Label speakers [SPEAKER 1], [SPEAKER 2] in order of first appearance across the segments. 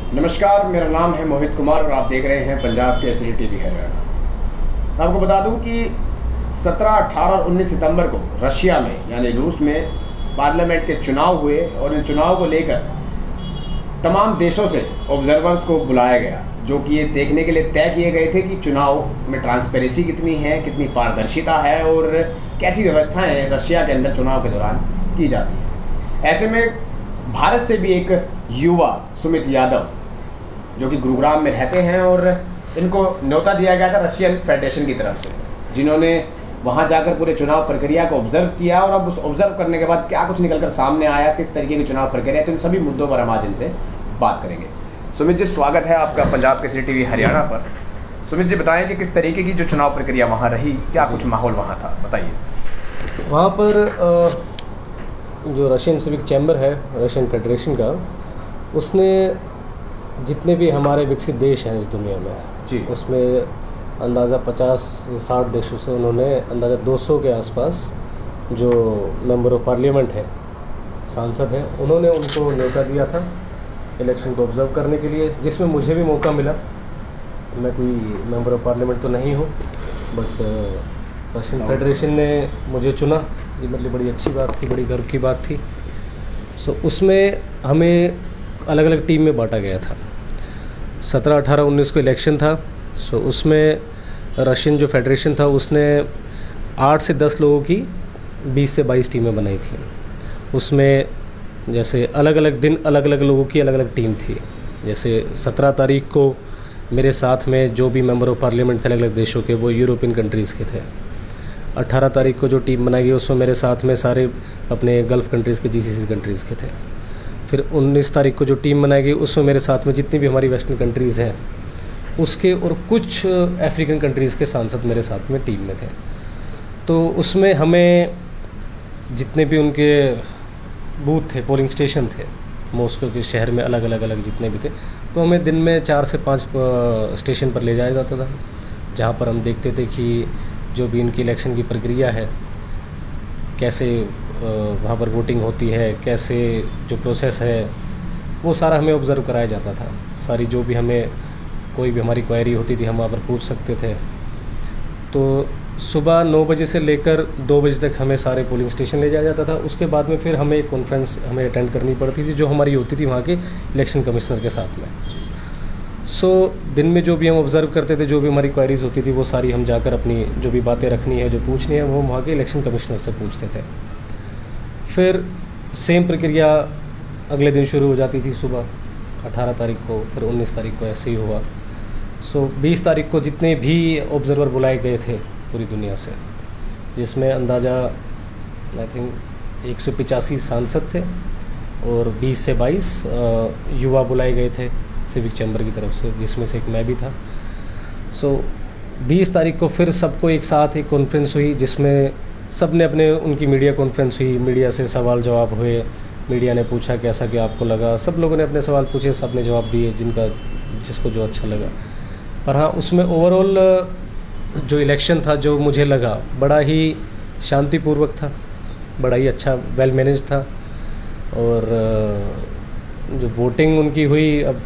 [SPEAKER 1] नमस्कार, मेरा नाम है मोहित कुमार और आप देख रहे हैं पंजाब केसरी टीवी हरियाणा। मैं आपको बता दूं कि 17, 18 और 19 सितंबर को रशिया में यानी रूस में पार्लियामेंट के चुनाव हुए और इन चुनाव को लेकर तमाम देशों से ऑब्जर्वर्स को बुलाया गया, जो कि ये देखने के लिए तय किए गए थे कि चुनाव में ट्रांसपेरेंसी कितनी है, कितनी पारदर्शिता है और कैसी व्यवस्थाएं रशिया के अंदर चुनाव के दौरान की जाती हैं। ऐसे में भारत से भी एक युवा सुमित यादव जो कि गुरुग्राम में रहते हैं और इनको न्योता दिया गया था रशियन फेडरेशन की तरफ से, जिन्होंने वहां जाकर पूरे चुनाव प्रक्रिया को ऑब्जर्व किया और अब उस ऑब्जर्व करने के बाद क्या कुछ निकलकर सामने आया, किस तरीके की चुनाव प्रक्रिया, तो इन सभी मुद्दों पर हम आज इनसे बात करेंगे। सुमित जी, स्वागत है आपका पंजाब केसरी टीवी हरियाणा पर। सुमित जी, बताएं कि किस तरीके की जो चुनाव प्रक्रिया वहाँ रही, क्या कुछ माहौल वहाँ था, बताइए।
[SPEAKER 2] वहाँ पर जो रशियन सिविक चैम्बर है रशियन फेडरेशन का, उसने जितने भी हमारे विकसित देश हैं इस दुनिया में
[SPEAKER 1] जी,
[SPEAKER 2] उसमें अंदाज़ा 50 या 60 देशों से उन्होंने अंदाज़ा 200 के आसपास जो मेंबर ऑफ पार्लियामेंट है, सांसद हैं, उन्होंने उनको न्योता दिया था इलेक्शन को ऑब्ज़र्व करने के लिए, जिसमें मुझे भी मौका मिला। मैं कोई मेंबर ऑफ पार्लियामेंट तो नहीं हूँ, बट रशियन फेडरेशन ने मुझे चुना। ये मतलब बड़ी अच्छी बात थी, बड़ी गर्व की बात थी। सो उसमें हमें अलग अलग टीम में बांटा गया था। 17, 18, 19 को इलेक्शन था। सो उसमें रशियन जो फेडरेशन था उसने 8 से 10 लोगों की 20 से 22 टीमें बनाई थी। उसमें जैसे अलग अलग दिन अलग अलग लोगों की अलग अलग टीम थी। जैसे 17 तारीख को मेरे साथ में जो भी मेंबर ऑफ पार्लियामेंट थे अलग अलग देशों के, वो यूरोपियन कंट्रीज़ के थे। 18 तारीख को जो टीम बनाई गई उसमें मेरे साथ में सारे अपने गल्फ़ कंट्रीज़ के, GCC कंट्रीज़ के थे। फिर 19 तारीख को जो टीम बनाई गई उसमें मेरे साथ में जितनी भी हमारी वेस्टर्न कंट्रीज़ हैं उसके और कुछ अफ्रीकन कंट्रीज़ के सांसद मेरे साथ में टीम में थे। तो उसमें हमें जितने भी उनके बूथ थे, पोलिंग स्टेशन थे मॉस्को के शहर में, अलग अलग जितने भी थे, तो हमें दिन में 4 से 5 स्टेशन पर ले जाया जाता था, जहाँ पर हम देखते थे कि जो भी इनकी इलेक्शन की प्रक्रिया है, कैसे वहाँ पर वोटिंग होती है, कैसे जो प्रोसेस है, वो सारा हमें ऑब्ज़र्व कराया जाता था। सारी जो भी हमें कोई भी हमारी क्वेरी होती थी हम वहाँ पर पूछ सकते थे। तो सुबह 9 बजे से लेकर 2 बजे तक हमें सारे पोलिंग स्टेशन ले जाया जाता था। उसके बाद में फिर हमें एक कॉन्फ्रेंस हमें अटेंड करनी पड़ती थी, जो हमारी होती थी वहाँ के इलेक्शन कमिश्नर के साथ में। सो दिन में जो भी हम ऑब्ज़र्व करते थे, जो भी हमारी क्वेरीज़ होती थी, वो सारी हम जाकर अपनी जो भी बातें रखनी है, जो पूछनी है, वो वहाँ के इलेक्शन कमिश्नर से पूछते थे। फिर सेम प्रक्रिया अगले दिन शुरू हो जाती थी सुबह 18 तारीख को, फिर 19 तारीख को ऐसे ही हुआ। सो 20 तारीख को जितने भी ऑब्ज़र्वर बुलाए गए थे पूरी दुनिया से, जिसमें अंदाज़ा आई थिंक 185 सांसद थे और 20 से 22 युवा बुलाए गए थे सिविक चैम्बर की तरफ से, जिसमें से एक मैं भी था। सो 20 तारीख को फिर सबको एक साथ एक कॉन्फ्रेंस हुई, जिसमें सब ने अपने उनकी मीडिया कॉन्फ्रेंस हुई, मीडिया से सवाल जवाब हुए, मीडिया ने पूछा कैसा क्या आपको लगा, सब लोगों ने अपने सवाल पूछे, सब ने जवाब दिए जिसको जो अच्छा लगा। पर हाँ, उसमें ओवरऑल जो इलेक्शन था, जो मुझे लगा बड़ा ही शांतिपूर्वक था, बड़ा ही अच्छा वेल मैनेज था। और जो वोटिंग उनकी हुई, अब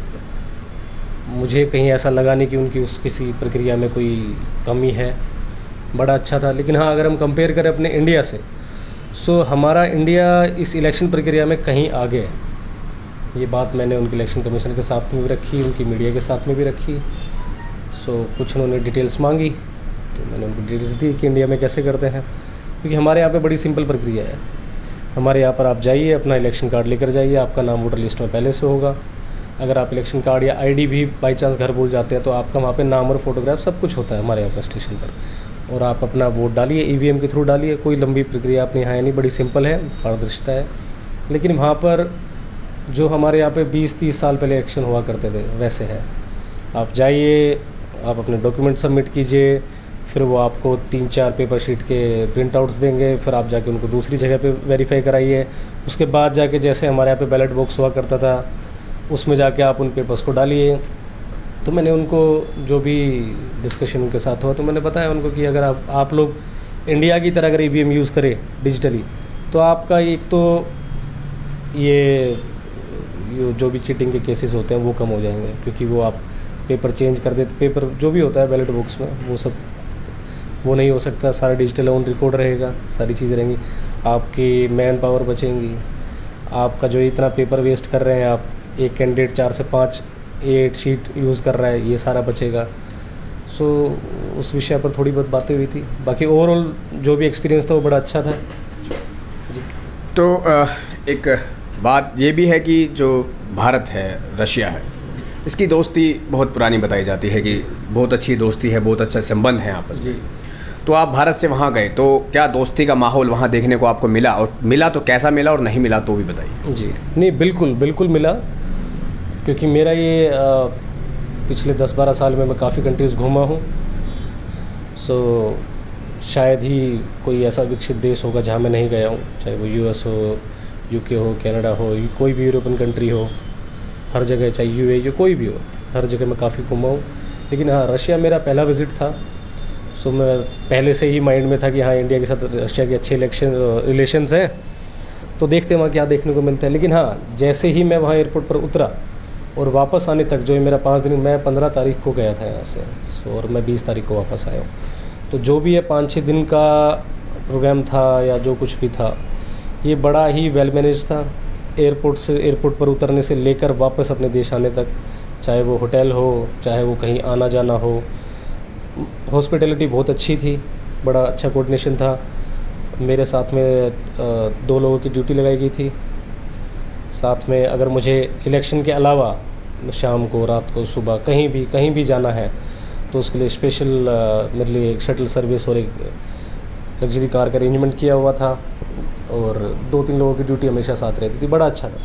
[SPEAKER 2] मुझे कहीं ऐसा लगा नहीं कि उनकी किसी प्रक्रिया में कोई कमी है, बड़ा अच्छा था। लेकिन हाँ, अगर हम कंपेयर करें अपने इंडिया से, सो हमारा इंडिया इस इलेक्शन प्रक्रिया में कहीं आगे है। ये बात मैंने उनके इलेक्शन कमीशन के साथ में भी रखी, उनकी मीडिया के साथ में भी रखी। सो कुछ उन्होंने डिटेल्स मांगी तो मैंने उनको डिटेल्स दी कि इंडिया में कैसे करते हैं, क्योंकि हमारे यहाँ पे बड़ी सिंपल प्रक्रिया है। हमारे यहाँ पर आप जाइए, अपना इलेक्शन कार्ड लेकर जाइए, आपका नाम वोटर लिस्ट में पहले से होगा। अगर आप इलेक्शन कार्ड या ID भी बाई चांस घर भूल जाते हैं तो आपका वहाँ पे नाम और फोटोग्राफ सब कुछ होता है हमारे यहाँ पर स्टेशन पर, और आप अपना वोट डालिए, EVM के थ्रू डालिए। कोई लंबी प्रक्रिया अपने यहाँ नहीं, बड़ी सिंपल है, पारदर्शिता है। लेकिन वहाँ पर जो हमारे यहाँ पे 20-30 साल पहले इलेक्शन हुआ करते थे वैसे है। आप जाइए, आप अपने डॉक्यूमेंट सबमिट कीजिए, फिर वो आपको 3-4 पेपर शीट के प्रिंट आउट्स देंगे, फिर आप जाके उनको दूसरी जगह पे वेरीफाई कराइए। उसके बाद जाके जैसे हमारे यहाँ पे बैलेट बॉक्स हुआ करता था, उसमें जाके आप उन पेपर्स को डालिए। तो मैंने उनको जो भी डिस्कशन उनके साथ हुआ तो मैंने बताया उनको कि अगर आप लोग इंडिया की तरह अगर EVM यूज़ करें डिजिटली, तो आपका एक तो जो भी चीटिंग के केसेस होते हैं वो कम हो जाएंगे, क्योंकि वो आप पेपर चेंज कर देते, पेपर जो भी होता है बैलेट बॉक्स में वो सब वो नहीं हो सकता, सारा डिजिटल ऑन रिकॉर्ड रहेगा, सारी चीज़ें रहेंगी, आपकी मैन पावर बचेंगी, आपका जो इतना पेपर वेस्ट कर रहे हैं आप, एक कैंडिडेट 4 से 5 8 शीट यूज़ कर रहा है, ये सारा बचेगा। सो उस विषय पर थोड़ी बहुत बातें हुई थी, बाकी ओवरऑल जो भी एक्सपीरियंस था वो बड़ा अच्छा था जी।
[SPEAKER 1] तो एक बात ये भी है कि जो भारत है, रशिया है, इसकी दोस्ती बहुत पुरानी बताई जाती है कि बहुत अच्छी दोस्ती है, बहुत अच्छा संबंध है आपस में। तो आप भारत से वहाँ गए तो क्या दोस्ती का माहौल वहाँ देखने को आपको मिला, और मिला तो कैसा मिला, और नहीं मिला तो भी बताइए।
[SPEAKER 2] जी नहीं, बिल्कुल बिल्कुल मिला, क्योंकि मेरा ये पिछले 10-12 साल में मैं काफ़ी कंट्रीज़ घूमा हूँ। सो शायद ही कोई ऐसा विकसित देश होगा जहाँ मैं नहीं गया हूँ, चाहे वो यूएस हो, यूके हो, कनाडा हो, कोई भी यूरोपियन कंट्री हो, हर जगह, चाहे यूएई हो, कोई भी हो, हर जगह मैं काफ़ी घूमा हूँ। लेकिन हाँ, रशिया मेरा पहला विज़िट था। सो मैं पहले से ही माइंड में था कि हाँ, इंडिया के साथ रशिया के अच्छे रिलेशंस हैं, तो देखते हैं वहाँ क्या देखने को मिलता है। लेकिन हाँ, जैसे ही मैं वहाँ एयरपोर्ट पर उतरा और वापस आने तक जो मेरा 5 दिन, मैं 15 तारीख को गया था यहाँ से, सो और मैं 20 तारीख को वापस आया हूँ। तो जो भी ये 5-6 दिन का प्रोग्राम था या जो कुछ भी था, ये बड़ा ही वेल मैनेज था। एयरपोर्ट पर उतरने से लेकर वापस अपने देश आने तक, चाहे वो होटल हो, चाहे वो कहीं आना जाना हो, हॉस्पिटलिटी बहुत अच्छी थी, बड़ा अच्छा कोऑर्डिनेशन था। मेरे साथ में 2 लोगों की ड्यूटी लगाई गई थी। साथ में अगर मुझे इलेक्शन के अलावा शाम को, रात को, सुबह कहीं भी जाना है तो उसके लिए स्पेशल मेरे लिए एक शटल सर्विस और एक लग्जरी कार का अरेंजमेंट किया हुआ था, और 2-3 लोगों की ड्यूटी हमेशा साथ रहती थी, बड़ा अच्छा था।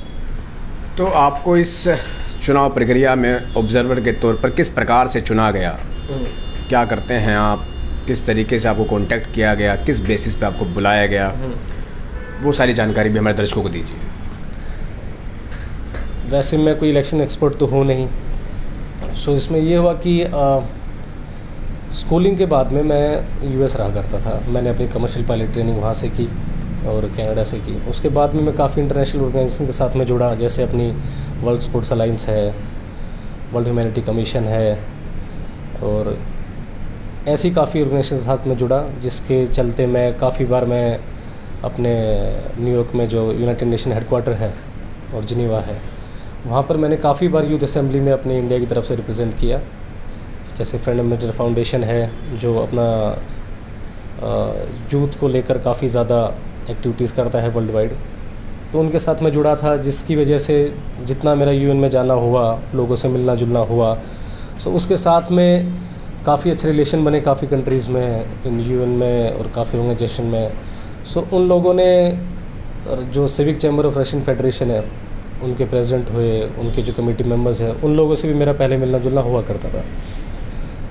[SPEAKER 1] तो आपको इस चुनाव प्रक्रिया में ऑब्जर्वर के तौर पर किस प्रकार से चुना गया, क्या करते हैं आप, किस तरीके से आपको कांटेक्ट किया गया, किस बेसिस पे आपको बुलाया गया, वो सारी जानकारी भी हमारे दर्शकों को दीजिए।
[SPEAKER 2] वैसे मैं कोई इलेक्शन एक्सपर्ट तो हूँ नहीं। सो इसमें ये हुआ कि स्कूलिंग के बाद में मैं यूएस रहा करता था। मैंने अपनी कमर्शियल पायलट ट्रेनिंग वहाँ से की और कनाडा से की। उसके बाद में मैं काफ़ी इंटरनेशनल ऑर्गेनाइजेशन के साथ में जुड़ा, जैसे अपनी वर्ल्ड स्पोर्ट्स अलायंस है, वर्ल्ड ह्यूमैनिटी कमीशन है, और ऐसी काफ़ी ऑर्गेनाइजेशन के साथ में जुड़ा, जिसके चलते मैं काफ़ी बार मैं अपने न्यूयॉर्क में जो यूनाइटेड नेशन हेडक्वार्टर है और जिनीवा है, वहाँ पर मैंने काफ़ी बार यूथ असेंबली में अपने इंडिया की तरफ से रिप्रेजेंट किया। जैसे फ्रेंड एम्बेसडर फाउंडेशन है जो अपना यूथ को लेकर काफ़ी ज़्यादा एक्टिविटीज़ करता है वर्ल्ड वाइड, तो उनके साथ मैं जुड़ा था, जिसकी वजह से जितना मेरा यूएन में जाना हुआ, लोगों से मिलना जुलना हुआ, सो उसके साथ में काफ़ी अच्छे रिलेशन बने काफ़ी कंट्रीज़ में, इन यूएन में और काफ़ी ऑर्गेनाइजेशन में। सो उन लोगों ने, जो civic chamber of Russian federation है, उनके प्रेसिडेंट हुए, उनके जो कमेटी मेंबर्स हैं, उन लोगों से भी मेरा पहले मिलना जुलना हुआ करता था।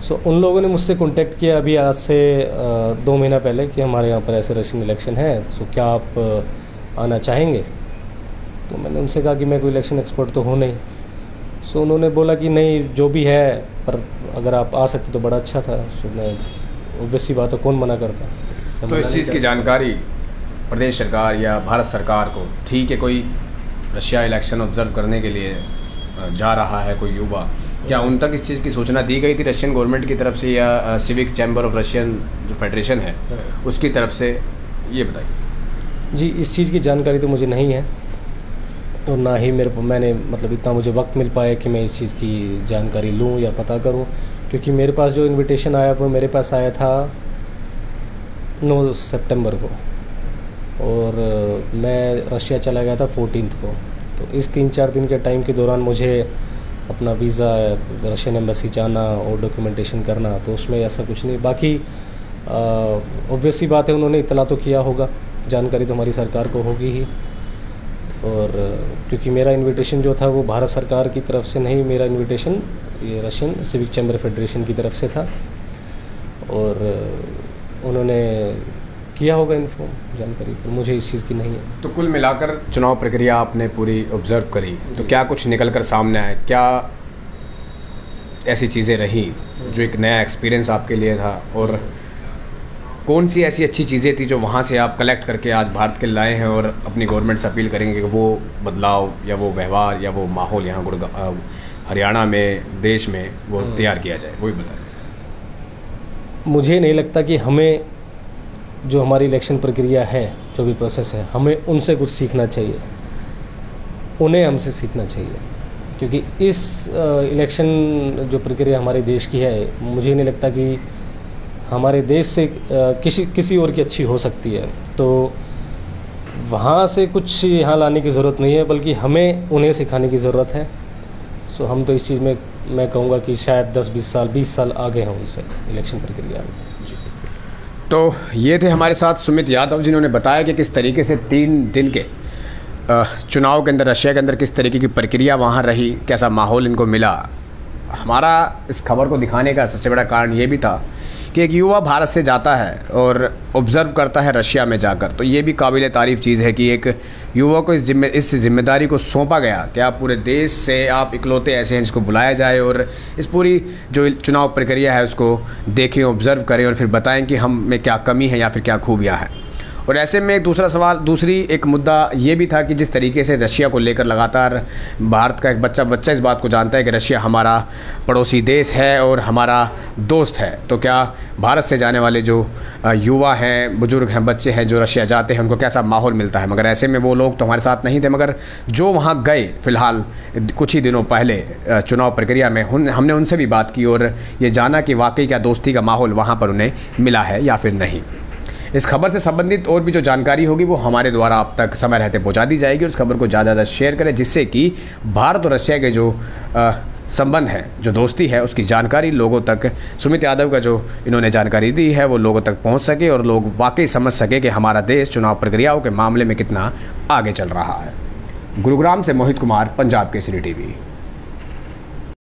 [SPEAKER 2] सो उन लोगों ने मुझसे कांटेक्ट किया अभी आज से 2 महीना पहले कि हमारे यहाँ पर ऐसे रशियन इलेक्शन है, सो क्या आप आना चाहेंगे। तो मैंने उनसे कहा कि मैं कोई इलेक्शन एक्सपर्ट तो हूँ नहीं। सो उन्होंने बोला कि नहीं, जो भी है, पर अगर आप आ सकते तो बड़ा अच्छा था। सो मैं, ऑब्वियसली बात है, कौन मना करता।
[SPEAKER 1] तो इस चीज़ की जानकारी प्रदेश सरकार या भारत सरकार को थी कि कोई रशिया इलेक्शन ऑब्जर्व करने के लिए जा रहा है कोई युवा, क्या उन तक इस चीज़ की सूचना दी गई थी रशियन गवर्नमेंट की तरफ से या सिविक चैम्बर ऑफ रशियन जो फेडरेशन है उसकी तरफ से, ये बताइए।
[SPEAKER 2] जी, इस चीज़ की जानकारी तो मुझे नहीं है, और ना ही मैंने मतलब इतना मुझे वक्त मिल पाया कि मैं इस चीज़ की जानकारी लूँ या पता करूँ, क्योंकि मेरे पास जो इनविटेशन आया वो मेरे पास आया था 9 सितंबर को, और मैं रशिया चला गया था 14 को। तो इस 3-4 दिन के टाइम के दौरान मुझे अपना वीज़ा रशियन एम्बेसी जाना और डॉक्यूमेंटेशन करना, तो उसमें ऐसा कुछ नहीं। बाकी ऑब्वियसली बात है, उन्होंने इतला तो किया होगा, जानकारी तो हमारी सरकार को होगी ही। और क्योंकि मेरा इनविटेशन जो था वो भारत सरकार की तरफ से नहीं, मेरा इनविटेशन ये रशियन सिविक चैम्बर फेडरेशन की तरफ से था, और उन्होंने किया होगा इन्फॉर्म, जानकारी, पर मुझे इस चीज़ की नहीं है।
[SPEAKER 1] तो कुल मिलाकर चुनाव प्रक्रिया आपने पूरी ऑब्जर्व करी, तो क्या कुछ निकल कर सामने आए, क्या ऐसी चीज़ें रही जो एक नया एक्सपीरियंस आपके लिए था, और कौन सी ऐसी अच्छी चीज़ें थी जो वहाँ से आप कलेक्ट करके आज भारत के लाए हैं और अपनी गवर्नमेंट से अपील करेंगे कि वो बदलाव या वो व्यवहार या वो माहौल यहाँ हरियाणा में, देश में वो तैयार किया जाए, वही बताएं।
[SPEAKER 2] मुझे नहीं लगता कि हमें जो हमारी इलेक्शन प्रक्रिया है, जो भी प्रोसेस है, हमें उनसे कुछ सीखना चाहिए, उन्हें हमसे सीखना चाहिए। क्योंकि इस इलेक्शन जो प्रक्रिया हमारे देश की है, मुझे नहीं लगता कि हमारे देश से किसी और की अच्छी हो सकती है। तो वहाँ से कुछ यहाँ लाने की ज़रूरत नहीं है, बल्कि हमें उन्हें सिखाने की ज़रूरत है। सो हम तो इस चीज़ में मैं कहूँगा कि शायद 10-20 साल 20 साल आगे हैं उनसे इलेक्शन प्रक्रिया में।
[SPEAKER 1] तो ये थे हमारे साथ सुमित यादव, जिन्होंने बताया कि किस तरीके से 3 दिन के चुनाव के अंदर रशिया के अंदर किस तरीके की प्रक्रिया वहाँ रही, कैसा माहौल इनको मिला। हमारा इस खबर को दिखाने का सबसे बड़ा कारण ये भी था कि एक युवा भारत से जाता है और ऑब्ज़र्व करता है रशिया में जाकर। तो ये भी काबिल तारीफ़ चीज़ है कि एक युवा को इस जिम्मेदारी को सौंपा गया कि आप पूरे देश से आप इकलौते ऐसे हैं जिसको बुलाया जाए और इस पूरी जो चुनाव प्रक्रिया है उसको देखें, ऑब्ज़र्व करें और फिर बताएं कि हम में क्या कमी है या फिर क्या खूबियाँ हैं। और ऐसे में दूसरी एक मुद्दा ये भी था कि जिस तरीके से रशिया को लेकर लगातार भारत का एक बच्चा इस बात को जानता है कि रशिया हमारा पड़ोसी देश है और हमारा दोस्त है, तो क्या भारत से जाने वाले जो युवा हैं, बुजुर्ग हैं, बच्चे हैं जो रशिया जाते हैं, उनको कैसा माहौल मिलता है। मगर ऐसे में वो लोग तो हमारे साथ नहीं थे, मगर जो वहाँ गए फ़िलहाल कुछ ही दिनों पहले चुनाव प्रक्रिया में, हमने उनसे भी बात की और ये जाना कि वाकई क्या दोस्ती का माहौल वहाँ पर उन्हें मिला है या फिर नहीं। इस खबर से संबंधित और भी जो जानकारी होगी वो हमारे द्वारा आप तक समय रहते पहुंचा दी जाएगी और इस खबर को ज़्यादा शेयर करें, जिससे कि भारत और रशिया के जो संबंध है, जो दोस्ती है, उसकी जानकारी लोगों तक, सुमित यादव का जो इन्होंने जानकारी दी है वो लोगों तक पहुंच सके और लोग वाकई समझ सके कि हमारा देश चुनाव प्रक्रियाओं के मामले में कितना आगे चल रहा है। गुरुग्राम से मोहित कुमार, पंजाब केसरी टीवी।